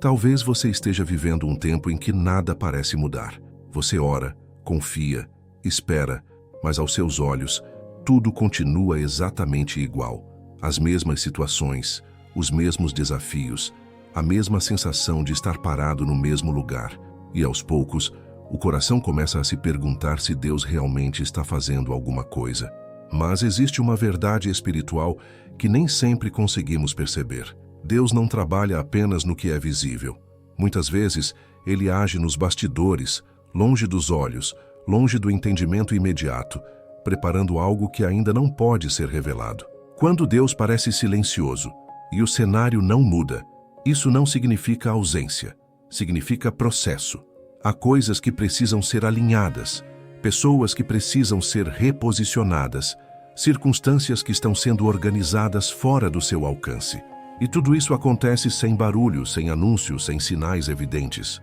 Talvez você esteja vivendo um tempo em que nada parece mudar. Você ora, confia, espera, mas aos seus olhos, tudo continua exatamente igual. As mesmas situações, os mesmos desafios, a mesma sensação de estar parado no mesmo lugar. E aos poucos, o coração começa a se perguntar se Deus realmente está fazendo alguma coisa. Mas existe uma verdade espiritual que nem sempre conseguimos perceber. Deus não trabalha apenas no que é visível. Muitas vezes, Ele age nos bastidores, longe dos olhos, longe do entendimento imediato, preparando algo que ainda não pode ser revelado. Quando Deus parece silencioso e o cenário não muda, isso não significa ausência, significa processo. Há coisas que precisam ser alinhadas, pessoas que precisam ser reposicionadas, circunstâncias que estão sendo organizadas fora do seu alcance. E tudo isso acontece sem barulho, sem anúncios, sem sinais evidentes,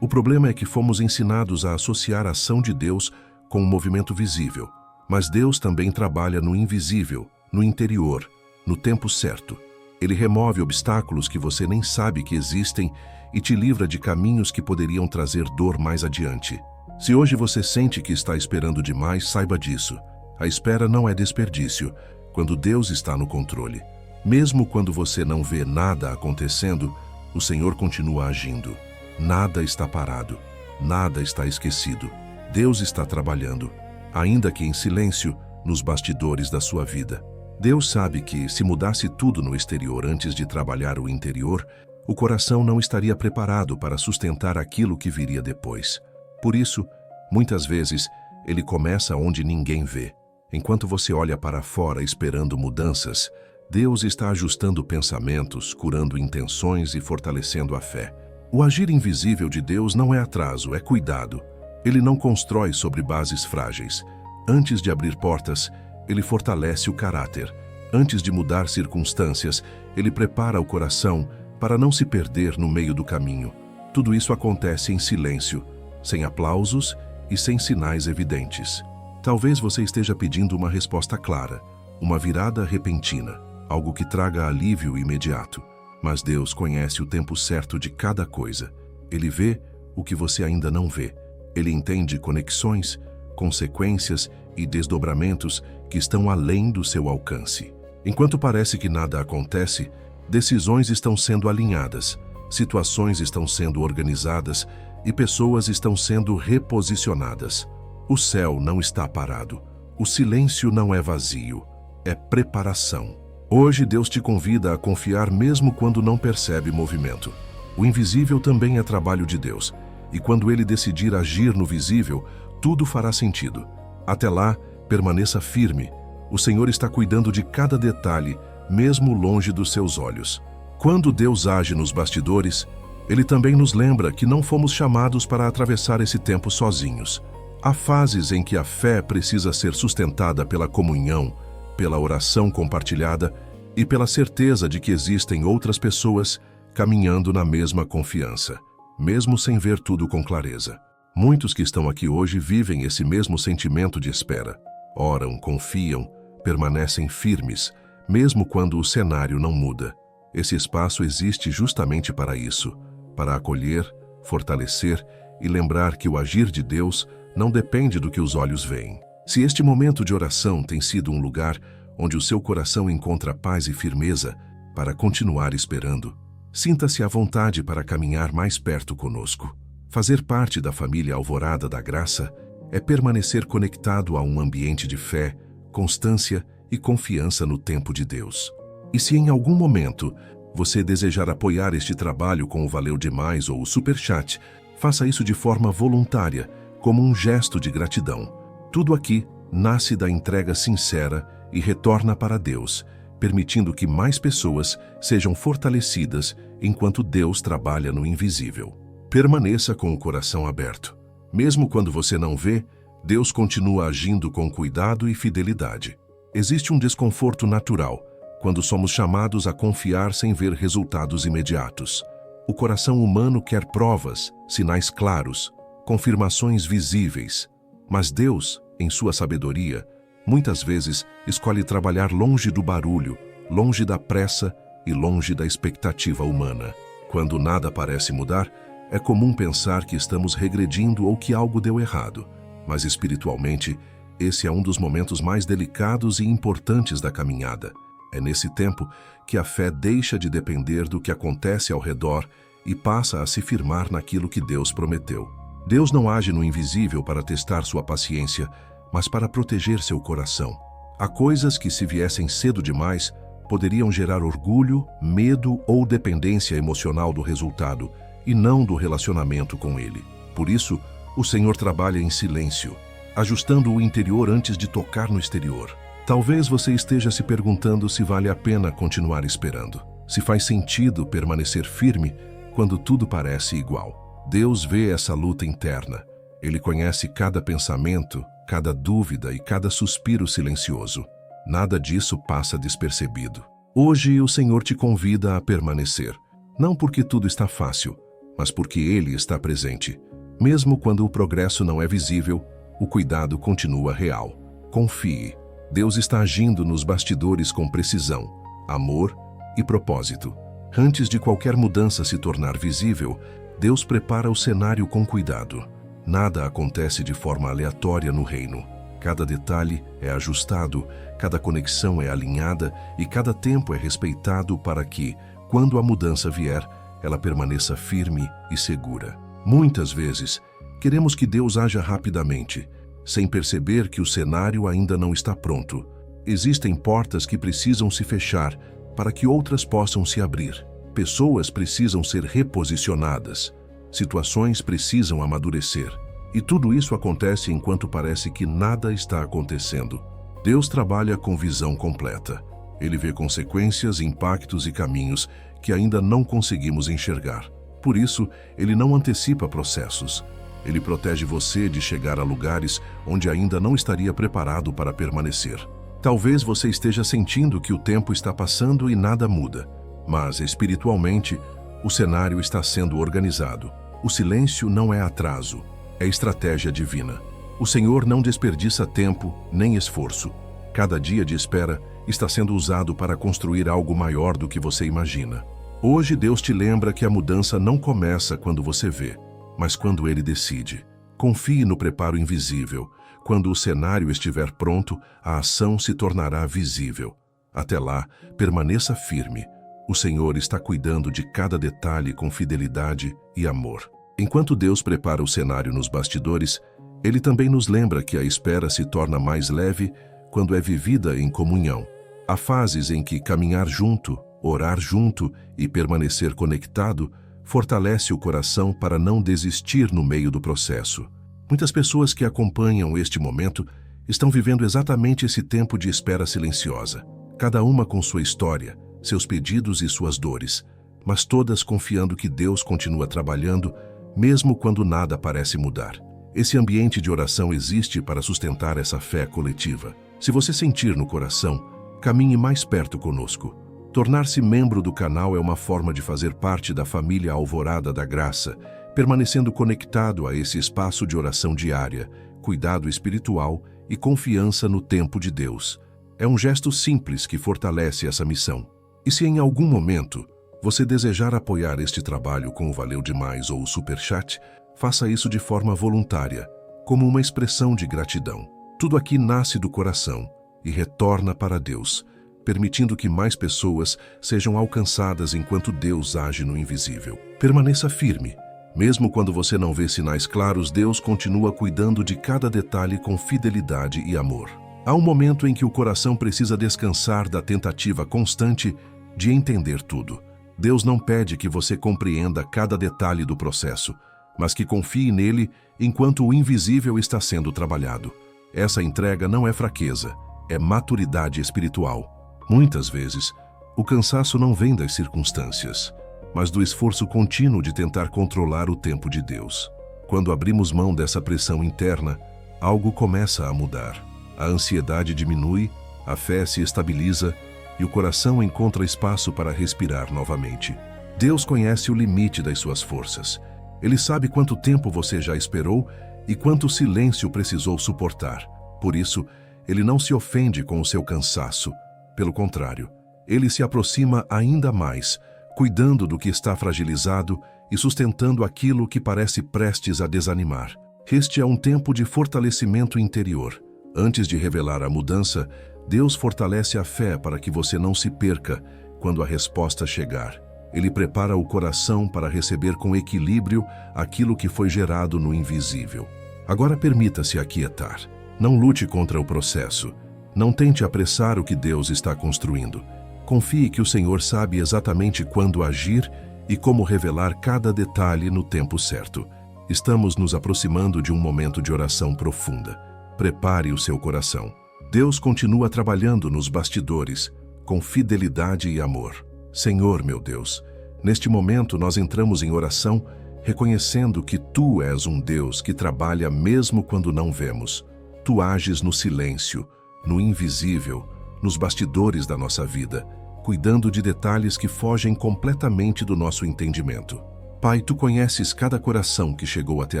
O problema é que fomos ensinados a associar a ação de Deus com um movimento visível. Mas Deus também trabalha no invisível, no interior, no tempo certo. Ele remove obstáculos que você nem sabe que existem e te livra de caminhos que poderiam trazer dor mais adiante. Se hoje você sente que está esperando demais, saiba disso. A espera não é desperdício, quando Deus está no controle. Mesmo quando você não vê nada acontecendo, o Senhor continua agindo. Nada está parado, nada está esquecido. Deus está trabalhando, ainda que em silêncio, nos bastidores da sua vida. Deus sabe que, se mudasse tudo no exterior antes de trabalhar o interior, o coração não estaria preparado para sustentar aquilo que viria depois. Por isso, muitas vezes, Ele começa onde ninguém vê. Enquanto você olha para fora esperando mudanças, Deus está ajustando pensamentos, curando intenções e fortalecendo a fé. O agir invisível de Deus não é atraso, é cuidado. Ele não constrói sobre bases frágeis. Antes de abrir portas, Ele fortalece o caráter. Antes de mudar circunstâncias, Ele prepara o coração para não se perder no meio do caminho. Tudo isso acontece em silêncio, sem aplausos e sem sinais evidentes. Talvez você esteja pedindo uma resposta clara, uma virada repentina, algo que traga alívio imediato. Mas Deus conhece o tempo certo de cada coisa. Ele vê o que você ainda não vê. Ele entende conexões, consequências e desdobramentos que estão além do seu alcance. Enquanto parece que nada acontece, decisões estão sendo alinhadas, situações estão sendo organizadas e pessoas estão sendo reposicionadas. O céu não está parado. O silêncio não é vazio. É preparação. Hoje Deus te convida a confiar mesmo quando não percebe movimento. O invisível também é trabalho de Deus, e quando Ele decidir agir no visível, tudo fará sentido. Até lá, permaneça firme. O Senhor está cuidando de cada detalhe, mesmo longe dos seus olhos. Quando Deus age nos bastidores, Ele também nos lembra que não fomos chamados para atravessar esse tempo sozinhos. Há fases em que a fé precisa ser sustentada pela comunhão, pela oração compartilhada e pela certeza de que existem outras pessoas caminhando na mesma confiança, mesmo sem ver tudo com clareza. Muitos que estão aqui hoje vivem esse mesmo sentimento de espera. Oram, confiam, permanecem firmes, mesmo quando o cenário não muda. Esse espaço existe justamente para isso, para acolher, fortalecer e lembrar que o agir de Deus não depende do que os olhos veem. Se este momento de oração tem sido um lugar onde o seu coração encontra paz e firmeza para continuar esperando, sinta-se à vontade para caminhar mais perto conosco. Fazer parte da família Alvorada da Graça é permanecer conectado a um ambiente de fé, constância e confiança no tempo de Deus. E se em algum momento você desejar apoiar este trabalho com o Valeu Demais ou o Superchat, faça isso de forma voluntária, como um gesto de gratidão. Tudo aqui nasce da entrega sincera e retorna para Deus, permitindo que mais pessoas sejam fortalecidas enquanto Deus trabalha no invisível. Permaneça com o coração aberto. Mesmo quando você não vê, Deus continua agindo com cuidado e fidelidade. Existe um desconforto natural quando somos chamados a confiar sem ver resultados imediatos. O coração humano quer provas, sinais claros, confirmações visíveis. Mas Deus, em sua sabedoria, muitas vezes escolhe trabalhar longe do barulho, longe da pressa e longe da expectativa humana. Quando nada parece mudar, é comum pensar que estamos regredindo ou que algo deu errado. Mas espiritualmente, esse é um dos momentos mais delicados e importantes da caminhada. É nesse tempo que a fé deixa de depender do que acontece ao redor e passa a se firmar naquilo que Deus prometeu. Deus não age no invisível para testar sua paciência, mas para proteger seu coração. Há coisas que, se viessem cedo demais, poderiam gerar orgulho, medo ou dependência emocional do resultado, e não do relacionamento com Ele. Por isso, o Senhor trabalha em silêncio, ajustando o interior antes de tocar no exterior. Talvez você esteja se perguntando se vale a pena continuar esperando, se faz sentido permanecer firme quando tudo parece igual. Deus vê essa luta interna. Ele conhece cada pensamento, cada dúvida e cada suspiro silencioso. Nada disso passa despercebido. Hoje o Senhor te convida a permanecer, não porque tudo está fácil, mas porque Ele está presente. Mesmo quando o progresso não é visível, o cuidado continua real. Confie. Deus está agindo nos bastidores com precisão, amor e propósito. Antes de qualquer mudança se tornar visível, Deus prepara o cenário com cuidado. Nada acontece de forma aleatória no reino. Cada detalhe é ajustado, cada conexão é alinhada e cada tempo é respeitado para que, quando a mudança vier, ela permaneça firme e segura. Muitas vezes, queremos que Deus haja rapidamente, sem perceber que o cenário ainda não está pronto. Existem portas que precisam se fechar para que outras possam se abrir. Pessoas precisam ser reposicionadas. Situações precisam amadurecer. E tudo isso acontece enquanto parece que nada está acontecendo. Deus trabalha com visão completa. Ele vê consequências, impactos e caminhos que ainda não conseguimos enxergar. Por isso, Ele não antecipa processos. Ele protege você de chegar a lugares onde ainda não estaria preparado para permanecer. Talvez você esteja sentindo que o tempo está passando e nada muda. Mas, espiritualmente, o cenário está sendo organizado. O silêncio não é atraso, é estratégia divina. O Senhor não desperdiça tempo nem esforço. Cada dia de espera está sendo usado para construir algo maior do que você imagina. Hoje Deus te lembra que a mudança não começa quando você vê, mas quando Ele decide. Confie no preparo invisível. Quando o cenário estiver pronto, a ação se tornará visível. Até lá, permaneça firme. O Senhor está cuidando de cada detalhe com fidelidade e amor. Enquanto Deus prepara o cenário nos bastidores, Ele também nos lembra que a espera se torna mais leve quando é vivida em comunhão. Há fases em que caminhar junto, orar junto e permanecer conectado fortalece o coração para não desistir no meio do processo. Muitas pessoas que acompanham este momento estão vivendo exatamente esse tempo de espera silenciosa, cada uma com sua história, seus pedidos e suas dores, mas todas confiando que Deus continua trabalhando, mesmo quando nada parece mudar. Esse ambiente de oração existe para sustentar essa fé coletiva. Se você sentir no coração, caminhe mais perto conosco. Tornar-se membro do canal é uma forma de fazer parte da família Alvorada da Graça, permanecendo conectado a esse espaço de oração diária, cuidado espiritual e confiança no tempo de Deus. É um gesto simples que fortalece essa missão. E se em algum momento você desejar apoiar este trabalho com o Valeu Demais ou o Superchat, faça isso de forma voluntária, como uma expressão de gratidão. Tudo aqui nasce do coração e retorna para Deus, permitindo que mais pessoas sejam alcançadas enquanto Deus age no invisível. Permaneça firme. Mesmo quando você não vê sinais claros, Deus continua cuidando de cada detalhe com fidelidade e amor. Há um momento em que o coração precisa descansar da tentativa constante de entender tudo. Deus não pede que você compreenda cada detalhe do processo, mas que confie nele enquanto o invisível está sendo trabalhado. Essa entrega não é fraqueza, é maturidade espiritual. Muitas vezes, o cansaço não vem das circunstâncias, mas do esforço contínuo de tentar controlar o tempo de Deus. Quando abrimos mão dessa pressão interna, algo começa a mudar. A ansiedade diminui, a fé se estabiliza e o coração encontra espaço para respirar novamente. Deus conhece o limite das suas forças. Ele sabe quanto tempo você já esperou e quanto silêncio precisou suportar. Por isso, Ele não se ofende com o seu cansaço. Pelo contrário, Ele se aproxima ainda mais, cuidando do que está fragilizado e sustentando aquilo que parece prestes a desanimar. Este é um tempo de fortalecimento interior. Antes de revelar a mudança, Deus fortalece a fé para que você não se perca quando a resposta chegar. Ele prepara o coração para receber com equilíbrio aquilo que foi gerado no invisível. Agora permita-se aquietar. Não lute contra o processo. Não tente apressar o que Deus está construindo. Confie que o Senhor sabe exatamente quando agir e como revelar cada detalhe no tempo certo. Estamos nos aproximando de um momento de oração profunda. Prepare o seu coração. Deus continua trabalhando nos bastidores, com fidelidade e amor. Senhor, meu Deus, neste momento nós entramos em oração, reconhecendo que Tu és um Deus que trabalha mesmo quando não vemos. Tu ages no silêncio, no invisível, nos bastidores da nossa vida, cuidando de detalhes que fogem completamente do nosso entendimento. Pai, Tu conheces cada coração que chegou até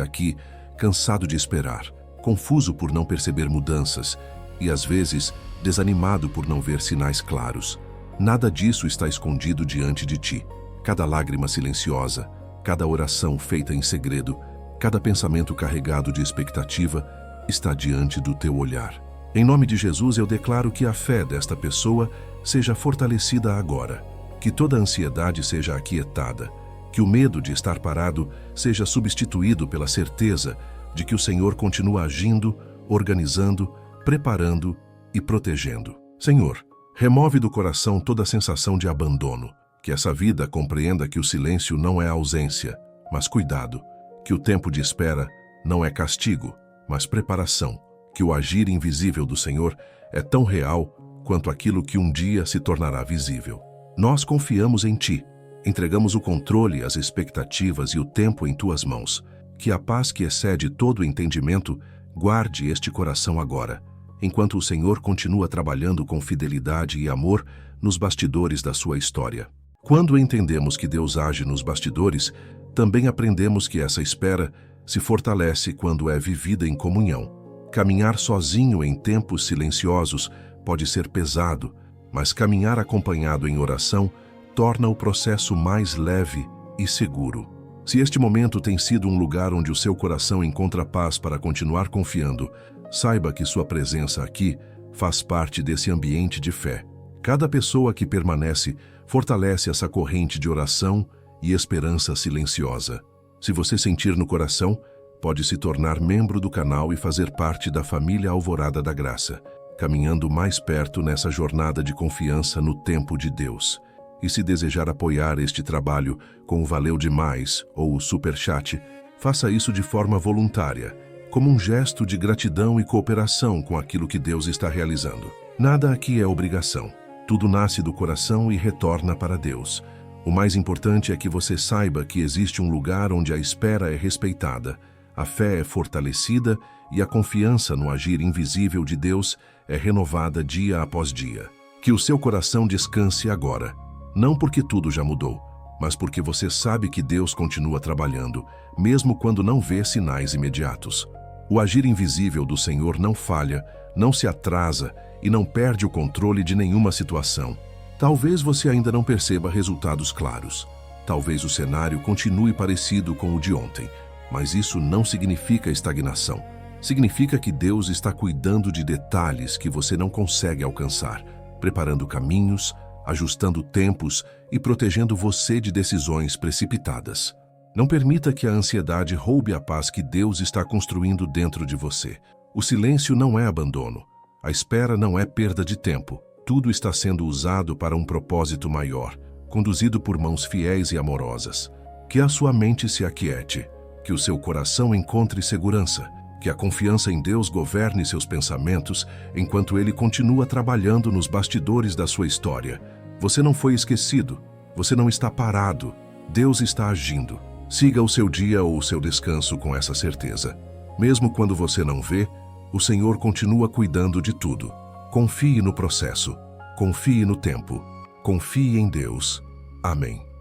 aqui, cansado de esperar, confuso por não perceber mudanças e, às vezes, desanimado por não ver sinais claros. Nada disso está escondido diante de Ti. Cada lágrima silenciosa, cada oração feita em segredo, cada pensamento carregado de expectativa está diante do Teu olhar. Em nome de Jesus, eu declaro que a fé desta pessoa seja fortalecida agora, que toda ansiedade seja aquietada, que o medo de estar parado seja substituído pela certeza de que o Senhor continua agindo, organizando, preparando e protegendo. Senhor, remove do coração toda a sensação de abandono, que essa vida compreenda que o silêncio não é ausência, mas cuidado, que o tempo de espera não é castigo, mas preparação, que o agir invisível do Senhor é tão real quanto aquilo que um dia se tornará visível. Nós confiamos em Ti, entregamos o controle, as expectativas e o tempo em Tuas mãos. Que a paz que excede todo o entendimento guarde este coração agora, enquanto o Senhor continua trabalhando com fidelidade e amor nos bastidores da sua história. Quando entendemos que Deus age nos bastidores, também aprendemos que essa espera se fortalece quando é vivida em comunhão. Caminhar sozinho em tempos silenciosos pode ser pesado, mas caminhar acompanhado em oração torna o processo mais leve e seguro. Se este momento tem sido um lugar onde o seu coração encontra paz para continuar confiando, saiba que sua presença aqui faz parte desse ambiente de fé. Cada pessoa que permanece fortalece essa corrente de oração e esperança silenciosa. Se você sentir no coração, pode se tornar membro do canal e fazer parte da família Alvorada da Graça, caminhando mais perto nessa jornada de confiança no tempo de Deus. E se desejar apoiar este trabalho com o Valeu Demais ou o Superchat, faça isso de forma voluntária, como um gesto de gratidão e cooperação com aquilo que Deus está realizando. Nada aqui é obrigação. Tudo nasce do coração e retorna para Deus. O mais importante é que você saiba que existe um lugar onde a espera é respeitada, a fé é fortalecida e a confiança no agir invisível de Deus é renovada dia após dia. Que o seu coração descanse agora, não porque tudo já mudou, mas porque você sabe que Deus continua trabalhando, mesmo quando não vê sinais imediatos. O agir invisível do Senhor não falha, não se atrasa e não perde o controle de nenhuma situação. Talvez você ainda não perceba resultados claros. Talvez o cenário continue parecido com o de ontem, mas isso não significa estagnação. Significa que Deus está cuidando de detalhes que você não consegue alcançar, preparando caminhos, ajustando tempos e protegendo você de decisões precipitadas. Não permita que a ansiedade roube a paz que Deus está construindo dentro de você. O silêncio não é abandono. A espera não é perda de tempo. Tudo está sendo usado para um propósito maior, conduzido por mãos fiéis e amorosas. Que a sua mente se aquiete, que o seu coração encontre segurança, que a confiança em Deus governe seus pensamentos enquanto Ele continua trabalhando nos bastidores da sua história. Você não foi esquecido, você não está parado, Deus está agindo. Siga o seu dia ou o seu descanso com essa certeza. Mesmo quando você não vê, o Senhor continua cuidando de tudo. Confie no processo, confie no tempo, confie em Deus. Amém.